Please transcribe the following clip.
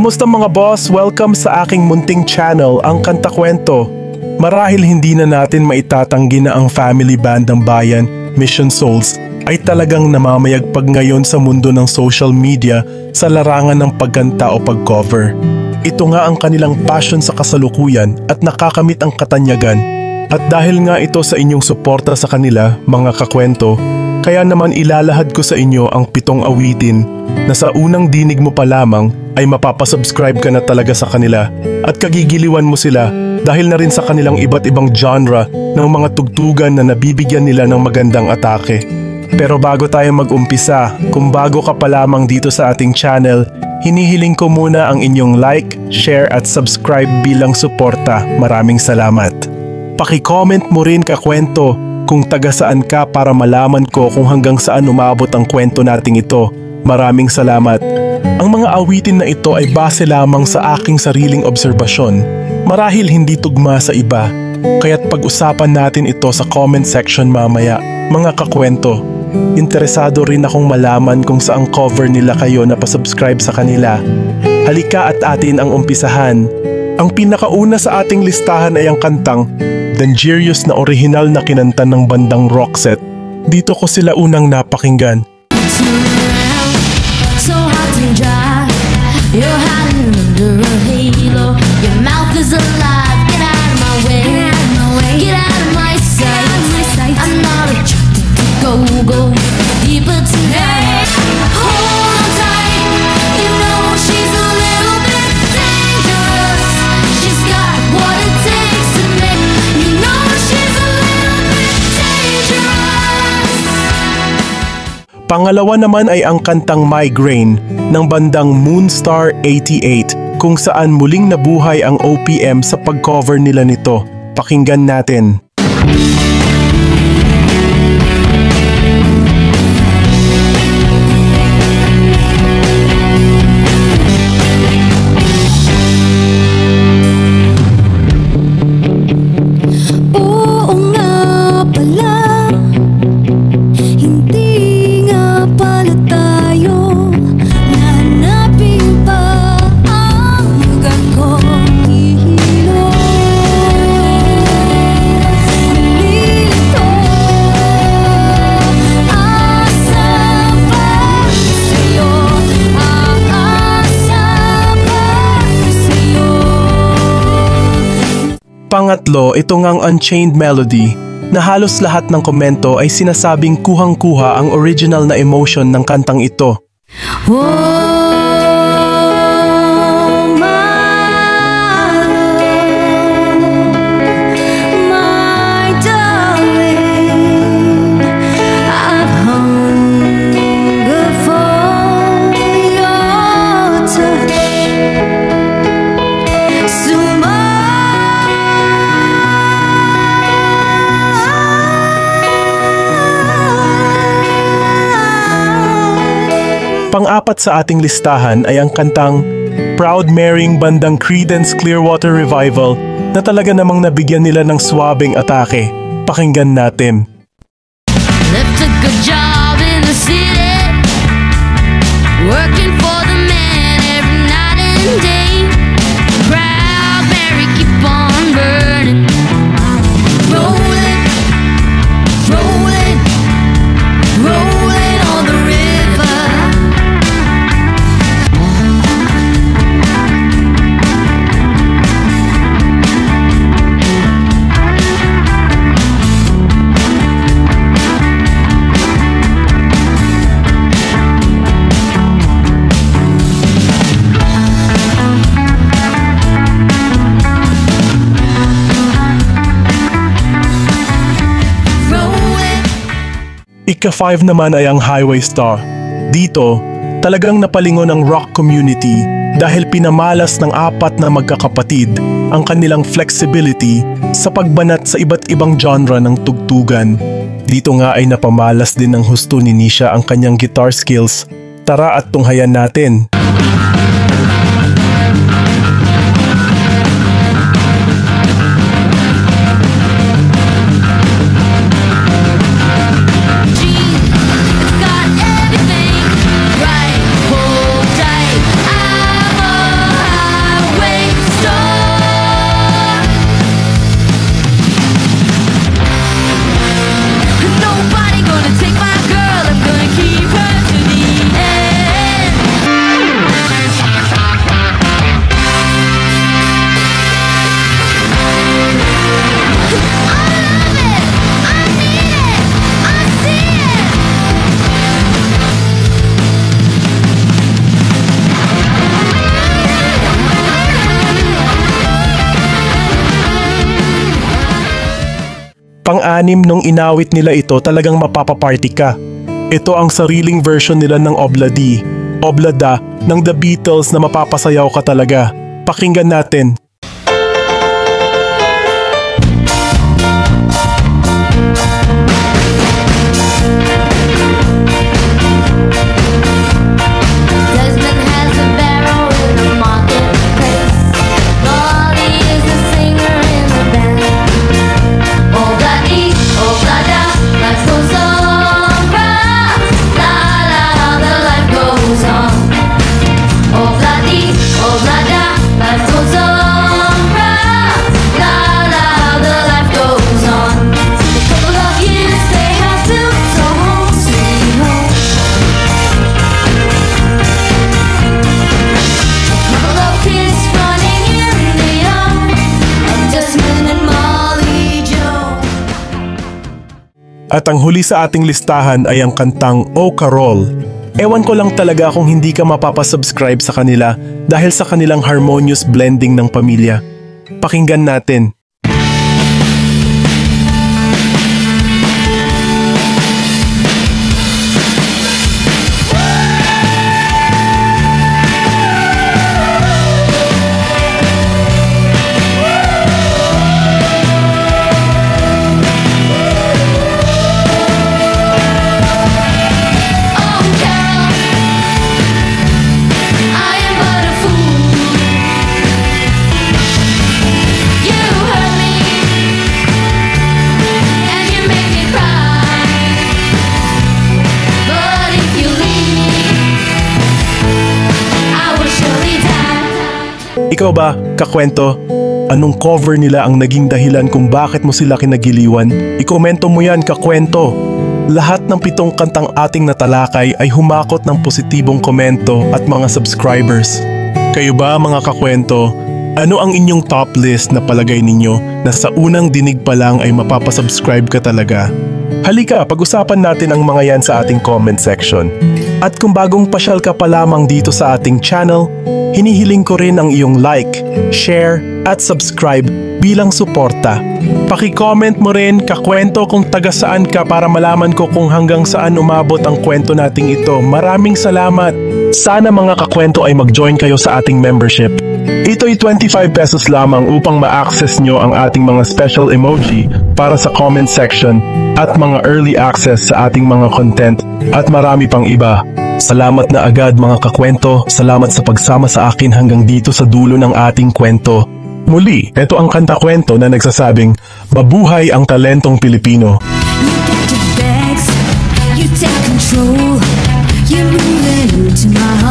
Kamusta mga boss? Welcome sa aking munting channel, ang Kanta Kwento. Marahil hindi na natin maitatanggi na ang family band ng bayan, Mission Souls, ay talagang namamayagpag ngayon sa mundo ng social media sa larangan ng pagkanta o pag-cover. Ito nga ang kanilang passion sa kasalukuyan at nakakamit ang katanyagan. At dahil nga ito sa inyong suporta sa kanila, mga kakwento, kaya naman ilalahad ko sa inyo ang 7 awitin na sa unang dinig mo pa lamang ay mapapasubscribe ka na talaga sa kanila at kagigiliwan mo sila dahil na rin sa kanilang iba't ibang genre ng mga tugtugan na nabibigyan nila ng magandang atake. Pero bago tayo mag-umpisa, kung bago ka pa lamang dito sa ating channel, hinihiling ko muna ang inyong like, share at subscribe bilang suporta. Maraming salamat. Paki-comment mo rin kakwento kung taga saan ka para malaman ko kung hanggang saan umabot ang kwento nating ito. Maraming salamat. Ang mga awitin na ito ay base lamang sa aking sariling obserbasyon. Marahil hindi tugma sa iba, kaya't pag-usapan natin ito sa comment section mamaya, mga kakwento. Interesado rin akong malaman kung saang cover nila kayo na pasubscribe sa kanila. Halika at atin ang umpisahan. Ang pinakauna sa ating listahan ay ang kantang Dangerous na orihinal na kinanta ng bandang Roxette. Dito ko sila unang napakinggan. So hot and dry, you're hiding under a halo. Your mouth is alive. Get out of my way. Get out of my sight. I'm not attracted to go deeper tonight. Hold on tight. You know she's a little bit dangerous. She's got what it takes to make. You know she's a little bit dangerous. Pangalawa naman ay ang kantang Migraine ng bandang Moonstar 88 kung saan muling nabuhay ang OPM sa pag-cover nila nito. Pakinggan natin. Pangatlo, ito ngang Unchained Melody na halos lahat ng komento ay sinasabing kuhang-kuha ang original na emotion ng kantang ito. Pang-apat sa ating listahan ay ang kantang Proud Marying bandang Creedence Clearwater Revival na talaga namang nabigyan nila ng swabing atake. Pakinggan natin. Left a good job in the city, working for the man every night and day. Proud Mary, keep on burning, rolling, rolling, rolling on the river. Ika-5 naman ay ang Highway Star. Dito, talagang napalingon ang rock community dahil pinamalas ng 4 na magkakapatid ang kanilang flexibility sa pagbanat sa iba't ibang genre ng tugtugan. Dito nga ay napamalas din ng husto ni Nisha ang kanyang guitar skills. Tara at tunghayan natin. Got everything right, hold tight. I'm Pang-anim nung inawit nila ito, talagang mapapaparty ka. Ito ang sariling version nila ng Obladi, Oblada ng The Beatles na mapapasayaw ka talaga. Pakinggan natin. Desmond has a barrel in the marketplace. Molly is the singer in the band. Obladi, Oblada, life goes on. La la, the life goes on. Obladi, Oblada, life goes on. La la, the life goes on. A couple of years they have to go home, sweet home. Couple of kids running in the yard of Desmond and Molly Joe. At ang huli sa ating listahan ay ang kantang O Carol. Ewan ko lang talaga kung hindi ka mapapasubscribe sa kanila dahil sa kanilang harmonious blending ng pamilya. Pakinggan natin. Oh Carol, I am but a fool. You hurt me and you make me cry. But if you leave me, I will surely die. Ikaw ba, kakwento? Anong cover nila ang naging dahilan kung bakit mo sila kinagiliwan? Ikomento mo yan, kakwento! Lahat ng 7 kantang ating natalakay ay humakot ng positibong komento at mga subscribers. Kayo ba, mga kakwento? Ano ang inyong top list na palagay ninyo na sa unang dinig pa lang ay mapapasubscribe ka talaga? Halika, pag-usapan natin ang mga yan sa ating comment section. At kung bagong pasyal ka pa lamang dito sa ating channel, hinihiling ko rin ang iyong like, share, at subscribe bilang suporta. Paki-comment mo rin, kakwento, kung taga saan ka para malaman ko kung hanggang saan umabot ang kwento nating ito. Maraming salamat! Sana mga kakwento ay mag-join kayo sa ating membership. Ito'y 25 pesos lamang upang ma-access nyo ang ating mga special emoji para sa comment section at mga early access sa ating mga content at marami pang iba. Salamat na agad mga kakwento, salamat sa pagsama sa akin hanggang dito sa dulo ng ating kwento. Muli, ito ang kanta kwento na nagsasabing, mabuhay ang talentong Pilipino. You got your bags, you take control. You're moving into my